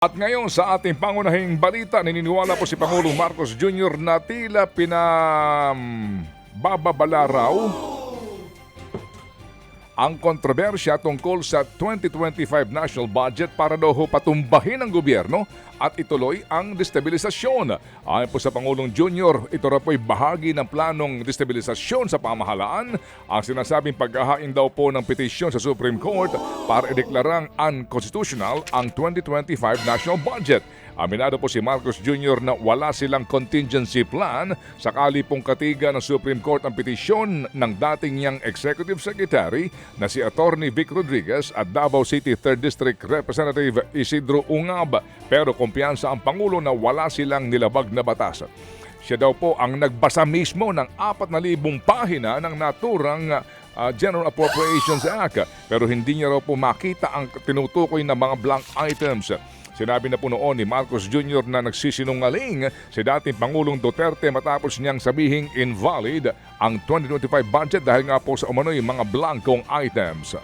At ngayon sa ating pangunahing balita, naniniwala po si Pangulong Marcos Jr. na tila pinabababala raw ang kontrobersya tungkol sa 2025 national budget para daw ho patumbahin ng gobyerno at ituloy ang destabilisasyon. Ayon po sa Pangulong Jr., ito raw po'y bahagi ng planong destabilisasyon sa pamahalaan. Ang sinasabing paghahain daw po ng petisyon sa Supreme Court para ideklarang unconstitutional ang 2025 national budget. Aminado po si Marcos Jr. na wala silang contingency plan sakali pong katiga ng Supreme Court ang petisyon ng dating niyang Executive Secretary na si Attorney Vic Rodriguez at Davao City 3rd District Representative Isidro Ungab. Pero kumpiyansa ang Pangulo na wala silang nilabag na batas. Siya daw po ang nagbasa mismo ng 4,000 pahina ng naturang General Appropriations Act pero hindi niya raw po makita ang tinutukoy na mga blank items. Sinabi na po noon ni Marcos Jr. na nagsisinungaling si dating Pangulong Duterte matapos niyang sabihing invalid ang 2025 budget dahil nga po sa umano'y mga blankong items.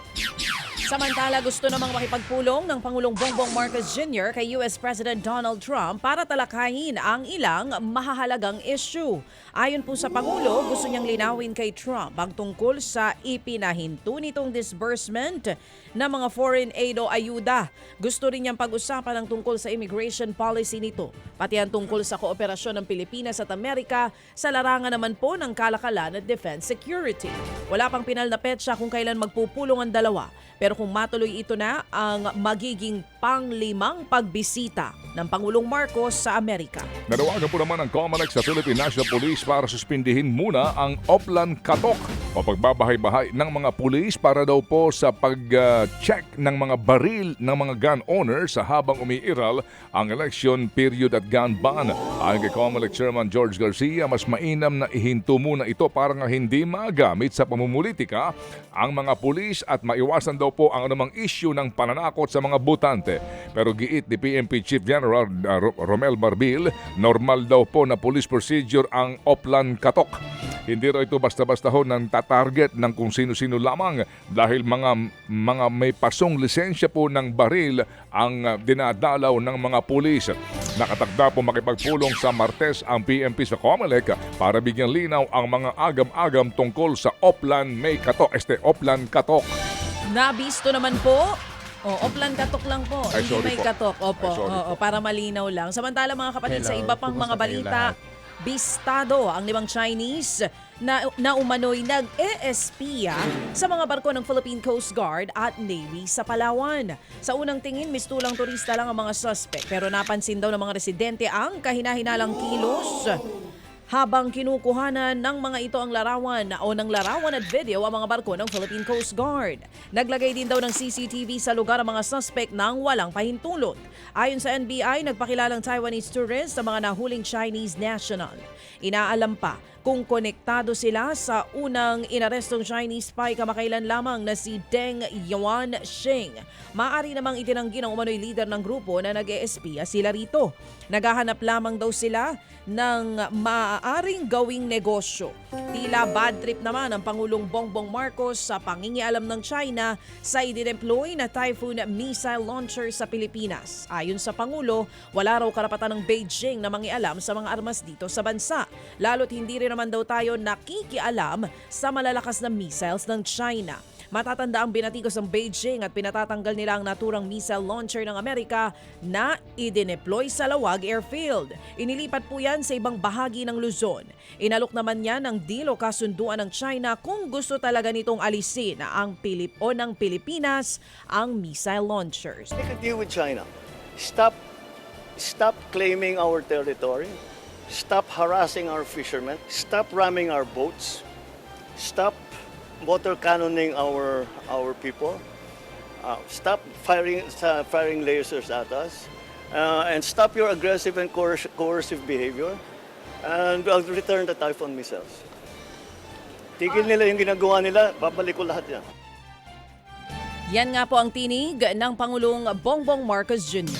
Samantala, gusto namang makipagpulong ng Pangulong Bongbong Marcos Jr. kay US President Donald Trump para talakayin ang ilang mahahalagang issue. Ayon po sa Pangulo, gusto niyang linawin kay Trump ang tungkol sa ipinahinto nitong disbursement ng mga foreign aid o ayuda. Gusto rin niyang pag-usapan ang tungkol sa immigration policy nito, pati ang tungkol sa kooperasyon ng Pilipinas at Amerika sa larangan naman po ng kalakalan at defense security. Wala pang pinal na petsa kung kailan magpupulong ang dalawa. Pero kung matuloy ito na ang magiging panglimang pagbisita ng Pangulong Marcos sa Amerika. Nanawagan po naman ang COMELEC sa Philippine National Police para suspindihin muna ang Oplan Katok o pagbabahay-bahay ng mga pulis para daw po sa pag-check ng mga baril ng mga gun owners sa habang umiiral ang election period at gun ban. Ayon kay COMELEC Chairman George Garcia, mas mainam na ihinto muna ito para nga hindi magamit sa pamumulitika ang mga pulis at maiwasan daw po ang anumang issue ng pananakot sa mga botante. Pero giit ni PNP Chief General Romel Barbil, normal daw po na police procedure ang Oplan Katok. Hindi raw ito basta-basta ho ng tatarget ng kung sino-sino lamang dahil mga may pasong lisensya po ng baril ang dinadalaw ng mga pulis. Nakatagda po makipagpulong sa Martes ang PNP sa COMELEC para bigyan linaw ang mga agam-agam tungkol sa Oplan Oplan Katok. Nabisto naman po. Oplan Katok lang po. Ay, Hindi sorry may po. katok. Opo, Ay, sorry po. para malinaw lang. Samantala mga kapatid, Hello, sa iba pang mga kumusta kayo balita, lahat? bistado ang 5 Chinese na umano'y nag-ESPya sa mga barko ng Philippine Coast Guard at Navy sa Palawan. Sa unang tingin, mistulang turista lang ang mga suspect pero napansin daw ng mga residente ang kahina-hinalang kilos habang kinukuhanan ng mga ito ang larawan at video ang mga barko ng Philippine Coast Guard. Naglagay din daw ng CCTV sa lugar ang mga suspect nang walang pahintulot. Ayon sa NBI, nagpakilalang Taiwanese tourist sa mga nahuling Chinese national. Inaalam pa kung konektado sila sa unang inarestong Chinese spy kamakailan lamang na si Deng Yuanxing. Maaari namang itinanggi ng umano'y leader ng grupo na nag-ESPya sila rito. Naghahanap lamang daw sila ng maaaring gawing negosyo. Tila bad trip naman ang Pangulong Bongbong Marcos sa pangingialam ng China sa idineploy na Typhoon missile launcher sa Pilipinas. Ayon sa Pangulo, wala raw karapatan ng Beijing na mangialam sa mga armas dito sa bansa. Lalo't hindi rin naman daw tayo nakikialam sa malalakas na missiles ng China. Matatanda ang binatikos ng Beijing at pinatatanggal nila ang naturang missile launcher ng Amerika na idineploy sa Lawag Airfield. Inilipat po yan sa ibang bahagi ng Luzon. Inalok naman niya ng deal o kasunduan ng China kung gusto talaga nitong alisin ng Pilipinas ang missile launchers. Make a deal with China. Stop claiming our territory. Stop harassing our fishermen. Stop ramming our boats. Stop water cannoning our people. Stop firing lasers at us. And stop your aggressive and coercive behavior. And we'll return the Typhoon missiles. Tigil nila yung ginagawa nila, babalik ko lahat yan. Yan nga po ang tinig ng Pangulong Bongbong Marcos Jr.